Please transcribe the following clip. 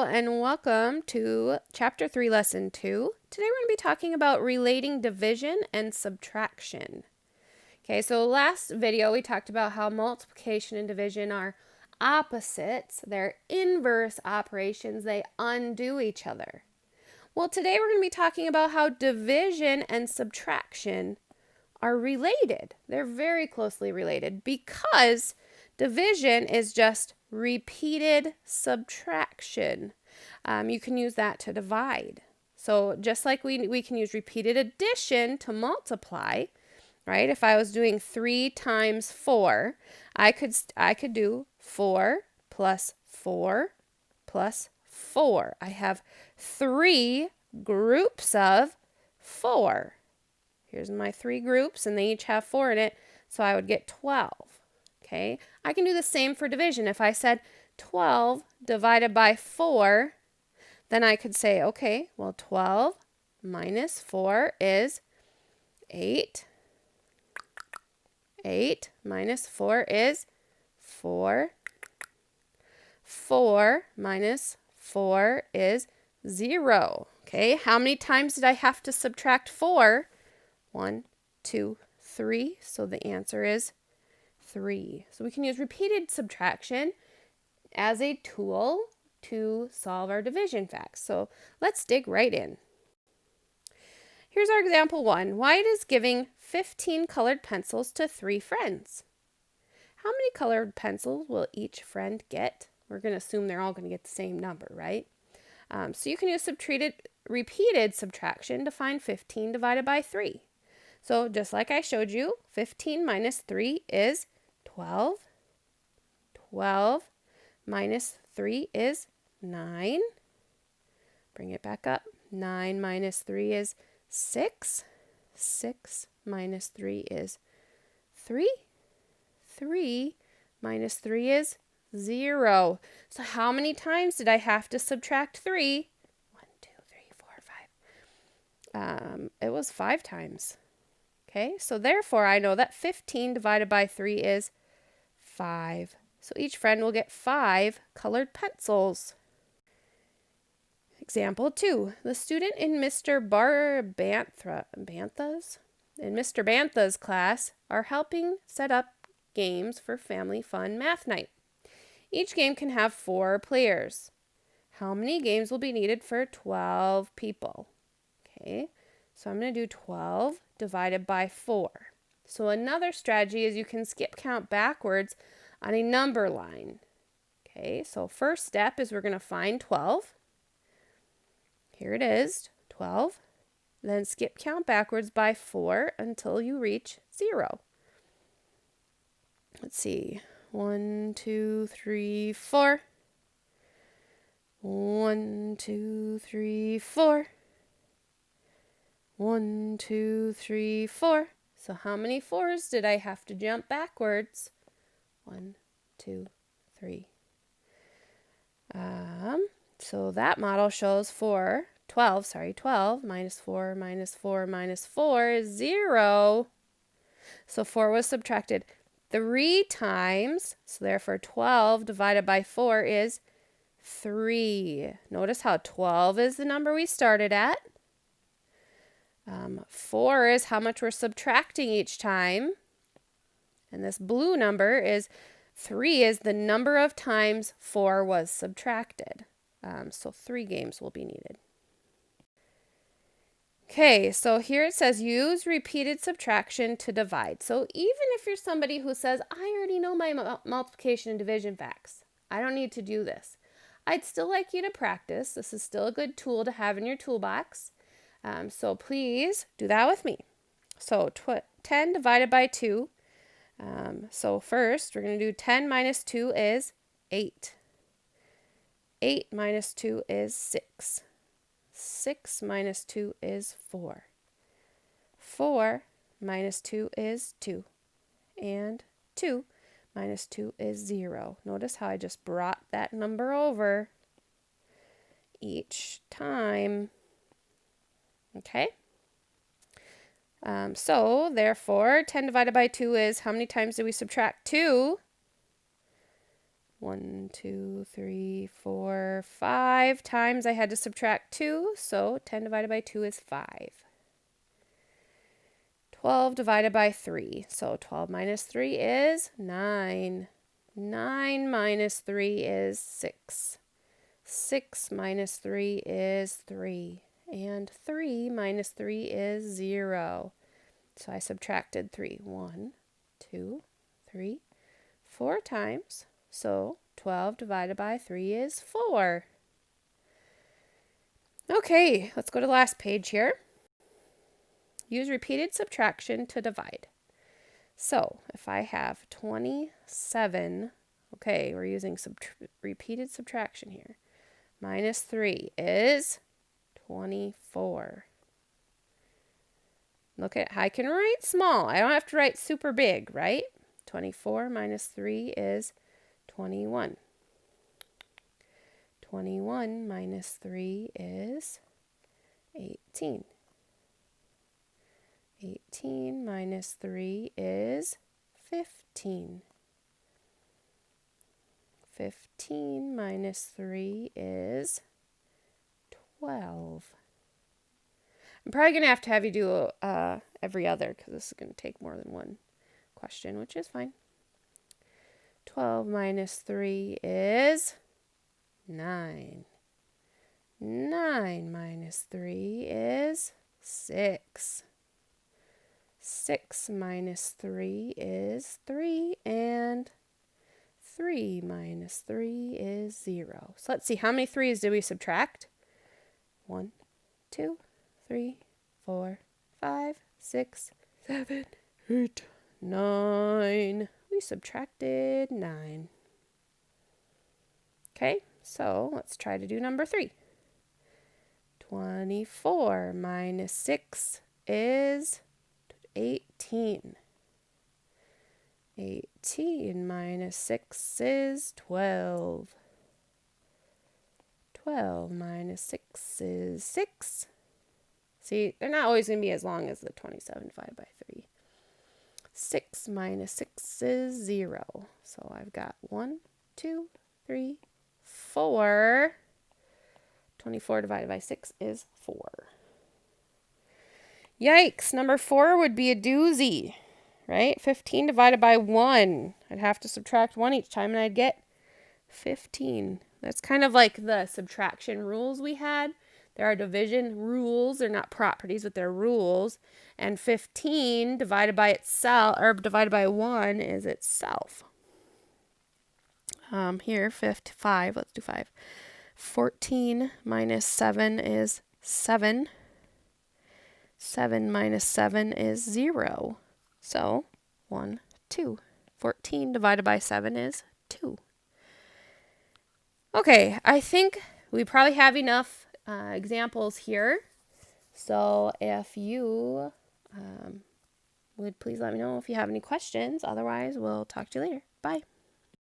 and welcome to Chapter 3, Lesson 2. Today we're going to be talking about relating division and subtraction. Okay, so last video we talked about how multiplication and division are opposites. They're inverse operations. They undo each other. Well, today we're going to be talking about how division and subtraction are related. They're very closely related because division is just repeated subtraction. You can use that to divide. So just like we can use repeated addition to multiply, right? If I was doing 3 times 4, I could do 4 plus 4 plus 4. I have 3 groups of 4. Here's my 3 groups, and they each have 4 in it, so I would get 12. Okay, I can do the same for division. If I said 12 divided by 4, then I could say, okay, well, 12 minus 4 is 8. 8 minus 4 is 4. 4 minus 4 is 0. Okay, how many times did I have to subtract 4? 1, 2, 3. So the answer is 3. So we can use repeated subtraction as a tool to solve our division facts. So let's dig right in. Here's our example 1. Wyatt is giving 15 colored pencils to 3 friends. How many colored pencils will each friend get? We're going to assume they're all going to get the same number, right? So you can use repeated subtraction to find 15 divided by 3. So just like I showed you, 15 minus 3 is 12. 12 minus 3 is 9. Bring it back up. 9 minus 3 is 6. 6 minus 3 is 3. 3 minus 3 is 0. So how many times did I have to subtract 3? 1, 2, 3, 4, 5. It was 5 times. Okay, so therefore I know that 15 divided by 3 is 5. So each friend will get 5 colored pencils. Example 2. The student in Mr. Bantha's class are helping set up games for family fun math night. Each game can have 4 players. How many games will be needed for 12 people? Okay, so I'm going to do 12 divided by 4. So another strategy is you can skip count backwards on a number line. Okay, so first step is we're going to find 12. Here it is, 12. Then skip count backwards by 4 until you reach 0. Let's see. 1, 2, 3, 4. 1, 2, 3, 4. 1, 2, 3, 4. So how many 4s did I have to jump backwards? 1, 2, 3. So that model shows 12 minus 4 minus 4 minus 4 is 0. So 4 was subtracted 3 times. So therefore 12 divided by 4 is 3. Notice how 12 is the number we started at. 4 is how much we're subtracting each time. And this blue number is 3 is the number of times 4 was subtracted. So 3 games will be needed. Okay, so here it says use repeated subtraction to divide. So even if you're somebody who says, I already know my multiplication and division facts, I don't need to do this, I'd still like you to practice. This is still a good tool to have in your toolbox. So please do that with me. So 10 divided by 2. So first we're going to do 10 minus 2 is 8. 8 minus 2 is 6. 6 minus 2 is 4. 4 minus 2 is 2. And 2 minus 2 is 0. Notice how I just brought that number over each time. Okay? So, therefore, 10 divided by 2 is, how many times do we subtract 2? 1, 2, 3, 4, 5 times I had to subtract 2, so 10 divided by 2 is 5. 12 divided by 3, so 12 minus 3 is 9. 9 minus 3 is 6. 6 minus 3 is 3. And 3 minus 3 is 0. So I subtracted 3. 1, 2, 3, 4 times. So 12 divided by 3 is 4. Okay, let's go to the last page here. Use repeated subtraction to divide. So if I have 27, okay, we're using repeated subtraction here. Minus 3 is 24. Look at, I can write small. I don't have to write super big, right? 24 minus 3 is 21. 21 minus 3 is 18. 18 minus 3 is 15. 15 minus 3 is 12. I'm probably going to have you do every other because this is going to take more than one question, which is fine. 12 minus 3 is 9. 9 minus 3 is 6. 6 minus 3 is 3, and 3 minus 3 is 0. So let's see, how many 3's did we subtract? 1, 2, 3, 4, 5, 6, 7, 8, 9. We subtracted 9. Okay, so let's try to do number 3. 24 minus 6 is 18. 18 minus 6 is 12. 12 minus 6 is 6. See, they're not always going to be as long as the 27 divided by 3. 6 minus 6 is 0. So I've got 1, 2, 3, 4. 24 divided by 6 is 4. Yikes, number 4 would be a doozy, right? 15 divided by 1. I'd have to subtract 1 each time, and I'd get 15. That's kind of like the subtraction rules we had. There are division rules. They're not properties, but they're rules. And 15 divided by itself, or divided by 1 is itself. Here, 5. Let's do 5. 14 minus 7 is 7. 7 minus 7 is 0. So, 1, 2. 14 divided by 7 is 2. Okay, I think we probably have enough examples here. So, if you would please let me know if you have any questions. Otherwise, we'll talk to you later. Bye.